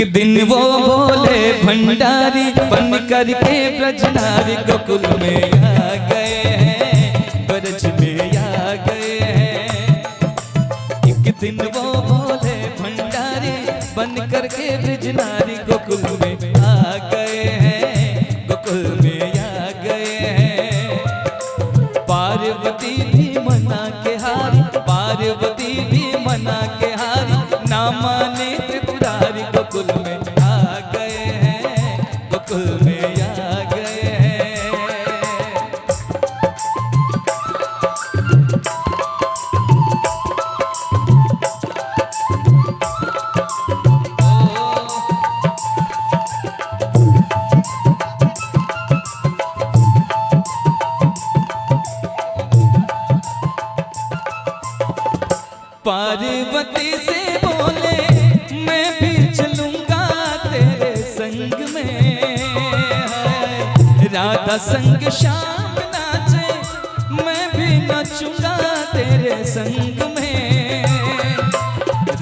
एक दिन वो भोले भंडारी बन करके ब्रजनारी गोकुल में आ गए हैं, ब्रज में आ गए हैं। एक दिन वो भोले भंडारी बन करके ब्रजनारी गोकुल में आ गए हैं, गोकुल में आ गए हैं। पार्वती भी मना के हारी, पार्वती भी मना के हारी, ना माने त्रिपुरारी गोकुल में आ गए हैं, गोकुल में आ गए हैं। पार्वती से बोले मैं भी चलूंगा तेरे संग में, राधा संग श्याम नाचे मैं भी नाचूंगा तेरे संग में।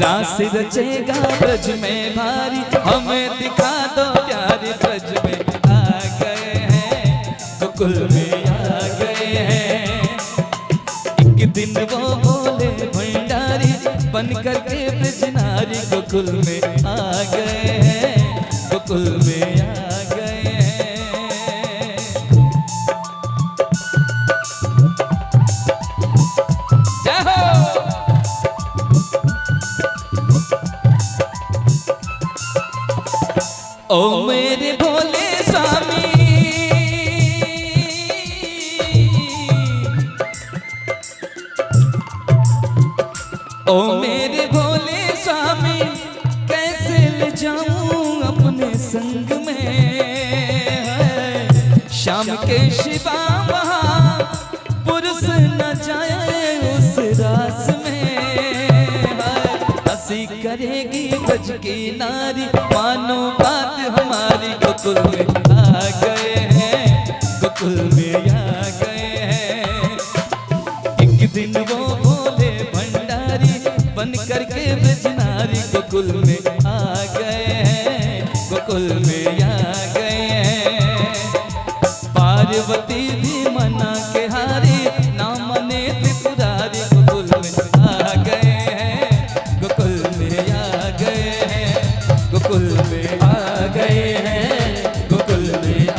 रास रचेगा ब्रज में भारी, हमें दिखा दो प्यारी, ब्रज में आ गए हैं, गोकुल में आ गए हैं। एक दिन वो बोले भंडारी बन करके ब्रजनारी गोकुल में आ गए हैं, गोकुल में आ गए हैं। जय हो। ओ मेरे भोले स्वामी, ओ मेरे भोले स्वामी, कैसे ले जाऊं अपने संग में। शाम के शिवा वहाँ पुरुष न जाए उस रास में। हंसी करेगी ब्रज की नारी, मानो बात हमारी, गोकुल में आ गए हैं, गोकुल में आ गए हैं। एक दिन वो भोले भंडारी बन करके ब्रजनारी गोकुल में आ गए हैं, गोकुल में आ गए हैं। पार्वती भी मना के हारी, ना मने त्रिपुरारी, गोकुल में आ गए हैं, गोकुल में आ गए हैं, गोकुल में आ गए हैं, गोकुल में आ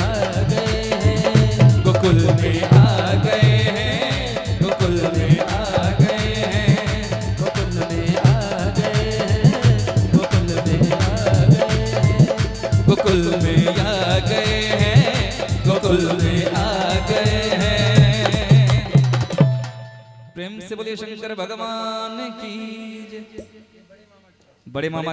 गए हैं, गोकुल में आ गए हैं, गोकुल में आ गए हैं, गोकुल में आ गए हैं, गोकुल में आ गए हैं, गोकुल में आ गए हैं, गोकुल में आ गए हैं। प्रेम से बोलिए शंकर भगवान की जय। बड़े मामा